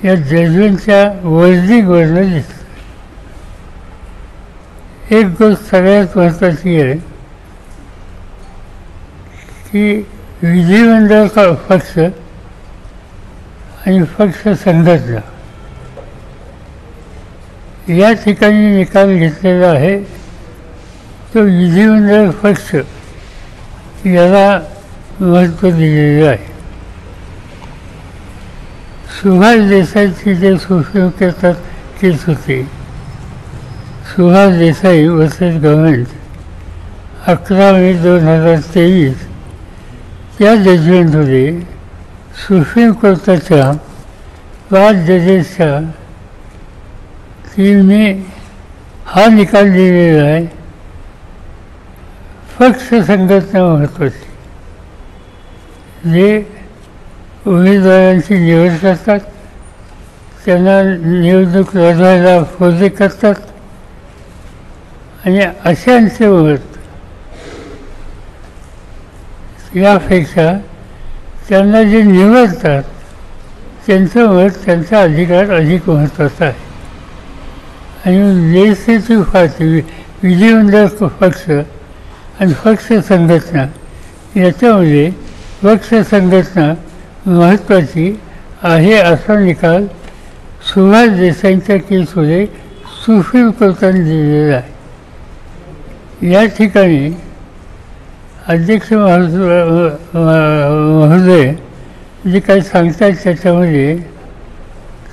या जजमेंटच्या वर्डिंगवरनं दिसतं. एक गोष्ट सगळ्यात महत्त्वाची आहे की विधिमंडळ पक्ष आणि पक्ष संघटना या ठिकाणी निकाल घेतलेला आहे तो विधिमंडळ पक्ष याला महत्त्व दिलेलं आहे. सुभाष देसाईची जे सुप्रीम कोर्टात केस होती, सुभाष देसाई वर्सेस गव्हर्नमेंट 11 मे 2023, त्या जजमेंटमध्ये सुप्रीम कोर्टाच्या 5 जजेसच्या टीमने हा निकाल दिलेला आहे, पक्ष संघटना महत्त्वाची, जे उमेदवारांची निवड करतात, त्यांना निवडणूक लढवायला फोर्स करतात आणि अशांचे मत यापेक्षा त्यांना जे निवडतात त्यांचं मत, त्यांचा अधिकार अधिक महत्त्वाचा आहे. आणि लेजिस्लेटिव्ह पार्टी, विधिमंडळ पक्ष आणि पक्ष संघटना याच्यामध्ये पक्ष संघटना महत्त्वाची आहे असा निकाल सुभाष देसाईंच्या केसमध्ये सुप्रीम कोर्टाने दिलेला आहे. या ठिकाणी अध्यक्ष महोदय जे काही सांगतात त्याच्यामध्ये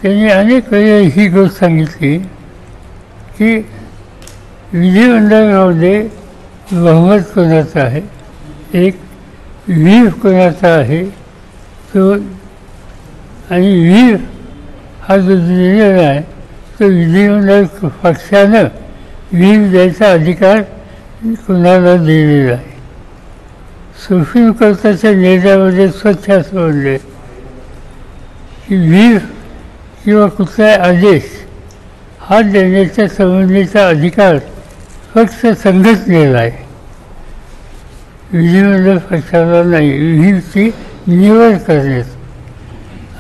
त्यांनी अनेक वेळा ही गोष्ट सांगितली की विधिमंडळामध्ये बहुमत कोणाचं आहे, एक व्हीप कोणाचा आहे तो, आणि व्हीप हा जो दिलेला आहे तो विधिमंडळ पक्षानं व्हीप द्यायचा अधिकार कुणाला दिलेला आहे. सुप्रीम कोर्टाच्या निर्णयामध्ये स्वच्छ असं म्हणले की व्हीप किंवा कुठलाही आदेश हा देण्याच्या संबंधीचा अधिकार फक्त संघटनेला आहे, विधिमंडळ पक्षाला नाही, व्हीपची निवड करण्यात.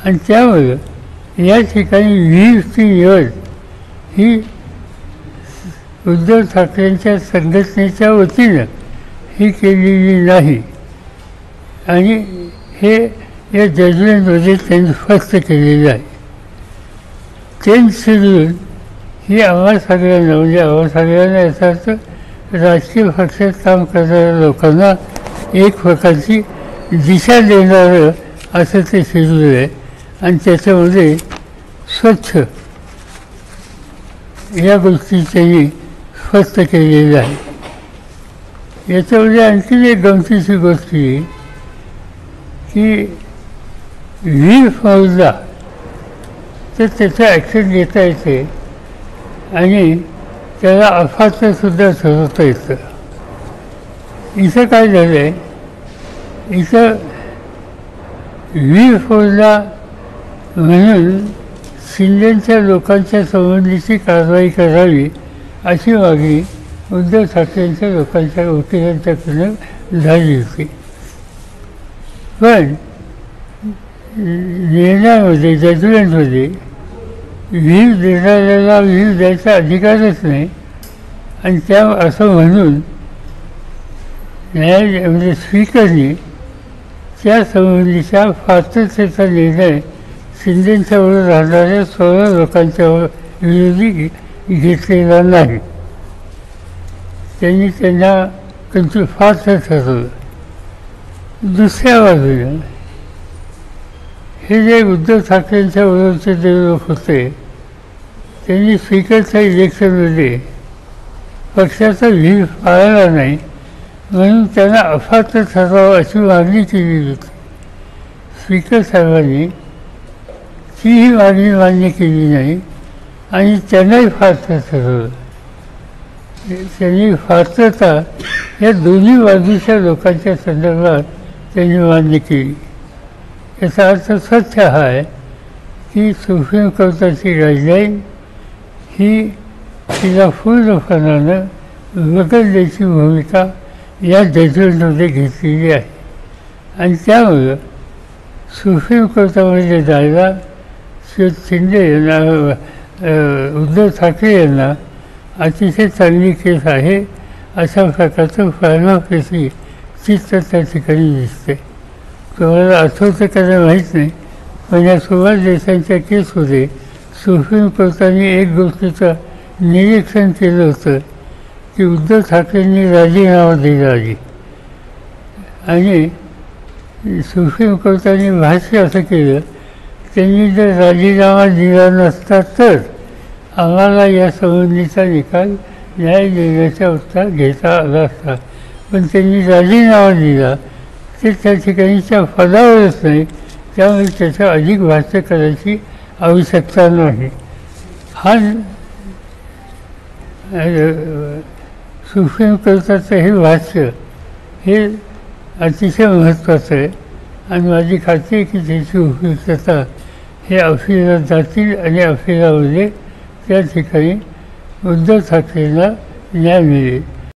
आणि त्यामुळे या ठिकाणी व्हीपची निवड ही उद्धव ठाकरेंच्या संघटनेच्या वतीनं ही केलेली नाही आणि हे या जजमेंटमध्ये त्यांनी स्पष्ट केलेलं आहे. 10 शेड्यूल ही आम्हा सगळ्यांना, म्हणजे आम्हा सगळ्यांना याचा अर्थ राजकीय पक्षात काम करणाऱ्या लोकांना एक प्रकारची दिशा देणारं असं ते शेड्यूल आहे आणि त्याच्यामध्ये स्वच्छ या गोष्टी त्यांनी स्पष्ट केलेल्या आहे. याच्यामध्ये आणखीन एक गमतीची गोष्ट ही की व्हीप मोजला तर त्याचं ॲक्शन घेता येते आणि त्याला अफातसुद्धा ठरवता येतं. इथं काय झालं आहे, इथं व्हीप मोजला म्हणून शिंदेच्या लोकांच्या संबंधीची कारवाई करावी अशी मागणी उद्धव ठाकरेंच्या लोकांच्या वकिलांच्याकडून झाली होती. पण निर्णयामध्ये, जजमेंटमध्ये व्हीप देणाऱ्याला व्हीप द्यायचा अधिकारच नाही आणि त्या असं म्हणून म्हणजे स्पीकरने त्या संबंधीचा पात्रतेचा निर्णय शिंदेच्यावर राहणाऱ्या 16 लोकांच्या विरोधी घेतलेला नाही. त्यांनी त्यांना पात्र ठरवलं. दुसऱ्या बाजूला हे जे उद्धव ठाकरेंच्या बरोबरचे जे लोक होते त्यांनी स्पीकरच्या इलेक्शनमध्ये पक्षाचा व्हीप पाळला नाही म्हणून त्यांना अपात्र ठरवावं अशी मागणी केली होती. स्पीकर साहेबांनी तीही मागणी मान्य केली नाही आणि त्यांनाही पात्र ठरवलं. त्यांनी पात्रता या दोन्ही बाजूच्या लोकांच्या संदर्भात त्यांनी मान्य केली. याचा अर्थ स्वच्छ हा आहे की सुप्रीम कोर्टाची गाईडलाईन ही तिला पूर्णपणानं वगळण्याची भूमिका या जजमेंटमध्ये घेतलेली आहे आणि त्यामुळं सुप्रीम कोर्टामध्ये जायला शिंदे यांना उद्धव ठाकरे यांना अतिशय चांगली केस आहे अशा प्रकारचं फार्माफेसी चित्र त्या ठिकाणी दिसते. तुम्हाला आठवतं का नाही माहीत नाही, पण या सुभाष देसाईंच्या केसमध्ये सुप्रीम कोर्टाने एक गोष्टीचं निरीक्षण केलं होतं की उद्धव ठाकरेंनी राजीनामा दिला आधी, आणि सुप्रीम कोर्टाने भाष्य असं केलं, त्यांनी जर राजीनामा दिला नसता तर आम्हाला या संबंधीचा निकाल न्याय देण्याचा उत्तर घेता आला असता, पण त्यांनी राजीनामा दिला ते त्या ठिकाणीच्या पदावरच नाही, त्यामुळे त्याचं अधिक भाष्य करायची आवश्यकता नाही. हा सुप्रीम कोर्टाचं हे भाष्य हे अतिशय महत्त्वाचं आहे आणि माझी खात्री आहे की त्याची उपयुक्तता हे अफीरात जातील आणि अफीरामध्ये त्या ठिकाणी उद्धव ठाकरेंना न्याय मिळेल.